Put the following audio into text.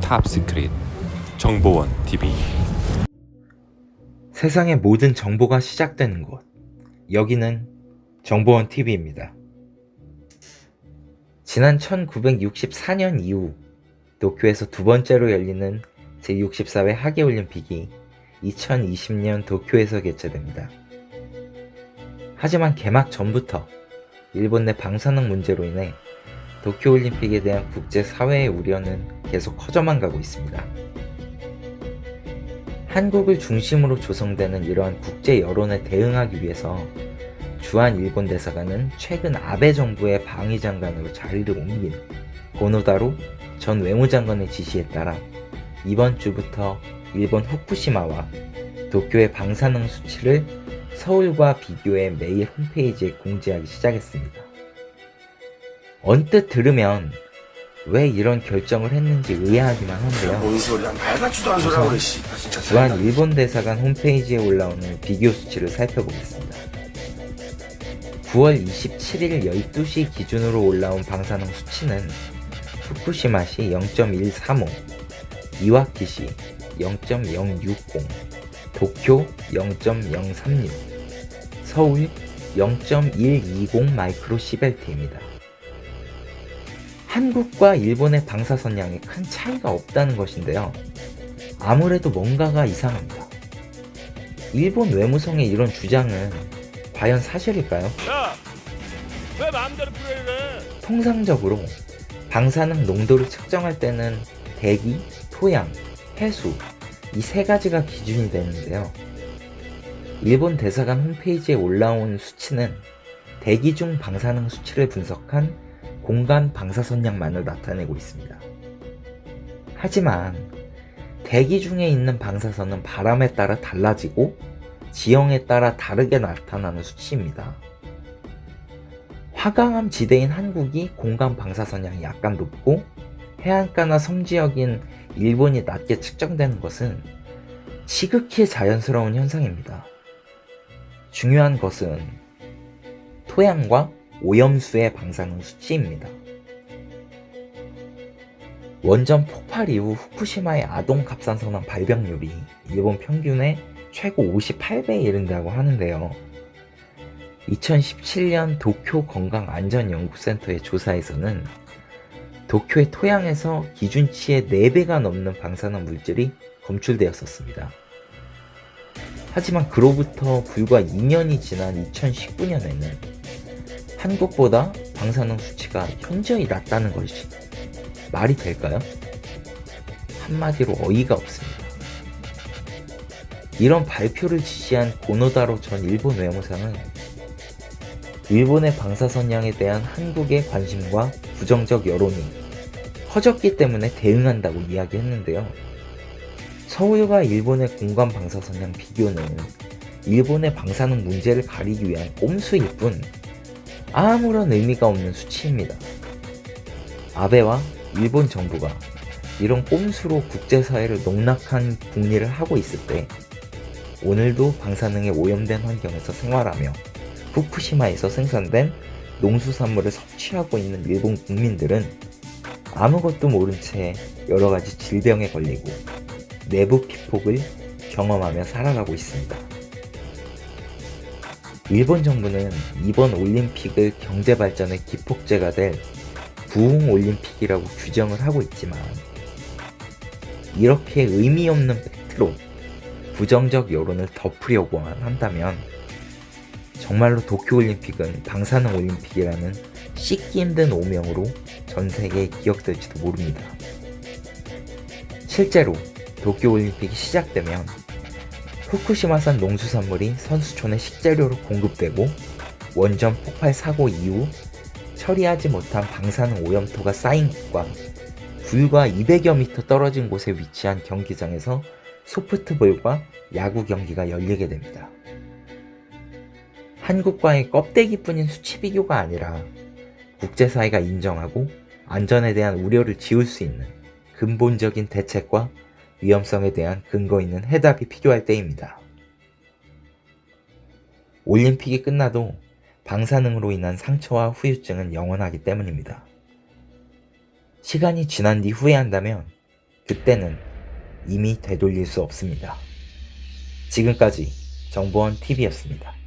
탑시크릿 정보원 TV. 세상의 모든 정보가 시작되는 곳, 여기는 정보원 TV입니다. 지난 1964년 이후 도쿄에서 두 번째로 열리는 제64회 하계올림픽이 2020년 도쿄에서 개최됩니다. 하지만 개막 전부터 일본 내 방사능 문제로 인해 도쿄올림픽에 대한 국제사회의 우려는 계속 커져만 가고 있습니다. 한국을 중심으로 조성되는 이러한 국제 여론에 대응하기 위해서 주한 일본 대사관은 최근 아베 정부의 방위장관으로 자리를 옮긴 고노다로 전 외무장관의 지시에 따라 이번 주부터 일본 후쿠시마와 도쿄의 방사능 수치를 서울과 비교해 매일 홈페이지에 공지하기 시작했습니다. 언뜻 들으면 왜 이런 결정을 했는지 의아하기만 한데요. 우선 주한 일본 대사관 홈페이지에 올라오는 비교 수치를 살펴보겠습니다. 9월 27일 12시 기준으로 올라온 방사능 수치는 후쿠시마시 0.135, 이와키시 0.060, 도쿄 0.036, 서울 0.120 마이크로시벨트입니다. 한국과 일본의 방사선량에 큰 차이가 없다는 것인데요. 아무래도 뭔가가 이상합니다. 일본 외무성의 이런 주장은 과연 사실일까요? 야! 왜 마음대로 풀어야 해? 통상적으로 방사능 농도를 측정할 때는 대기, 토양, 해수 이 세 가지가 기준이 되는데요. 일본 대사관 홈페이지에 올라온 수치는 대기 중 방사능 수치를 분석한 공간 방사선량만을 나타내고 있습니다. 하지만 대기 중에 있는 방사선은 바람에 따라 달라지고 지형에 따라 다르게 나타나는 수치입니다. 화강암 지대인 한국이 공간 방사선량이 약간 높고 해안가나 섬지역인 일본이 낮게 측정되는 것은 지극히 자연스러운 현상입니다. 중요한 것은 토양과 오염수의 방사능 수치입니다. 원전 폭발 이후 후쿠시마의 아동 갑상선암 발병률이 일본 평균의 최고 58배에 이른다고 하는데요. 2017년 도쿄 건강안전연구센터의 조사에서는 도쿄의 토양에서 기준치의 4배가 넘는 방사능 물질이 검출되었었습니다. 하지만 그로부터 불과 2년이 지난 2019년에는 한국보다 방사능 수치가 현저히 낮다는 것이 말이 될까요? 한마디로 어이가 없습니다. 이런 발표를 지시한 고노다로 전 일본 외무상은 일본의 방사선량에 대한 한국의 관심과 부정적 여론이 커졌기 때문에 대응한다고 이야기했는데요. 서울과 일본의 공간 방사선량 비교는 일본의 방사능 문제를 가리기 위한 꼼수일 뿐 아무런 의미가 없는 수치입니다. 아베와 일본 정부가 이런 꼼수로 국제사회를 농락한 국리를 하고 있을 때 오늘도 방사능에 오염된 환경에서 생활하며 후쿠시마에서 생산된 농수산물을 섭취하고 있는 일본 국민들은 아무것도 모른 채 여러가지 질병에 걸리고 내부 피폭을 경험하며 살아가고 있습니다. 일본 정부는 이번 올림픽을 경제발전의 기폭제가 될 부흥올림픽이라고 규정을 하고 있지만 이렇게 의미 없는 팩트로 부정적 여론을 덮으려고 한다면 정말로 도쿄올림픽은 방사능 올림픽이라는 씻기 힘든 오명으로 전 세계에 기억될지도 모릅니다. 실제로 도쿄올림픽이 시작되면 후쿠시마산 농수산물이 선수촌의 식재료로 공급되고 원전 폭발 사고 이후 처리하지 못한 방사능 오염토가 쌓인 곳과 불과 200여 미터 떨어진 곳에 위치한 경기장에서 소프트볼과 야구 경기가 열리게 됩니다. 한국과의 껍데기뿐인 수치 비교가 아니라 국제사회가 인정하고 안전에 대한 우려를 지울 수 있는 근본적인 대책과 위험성에 대한 근거 있는 해답이 필요할 때입니다. 올림픽이 끝나도 방사능으로 인한 상처와 후유증은 영원하기 때문입니다. 시간이 지난 뒤 후회한다면 그때는 이미 되돌릴 수 없습니다. 지금까지 정보원 TV였습니다.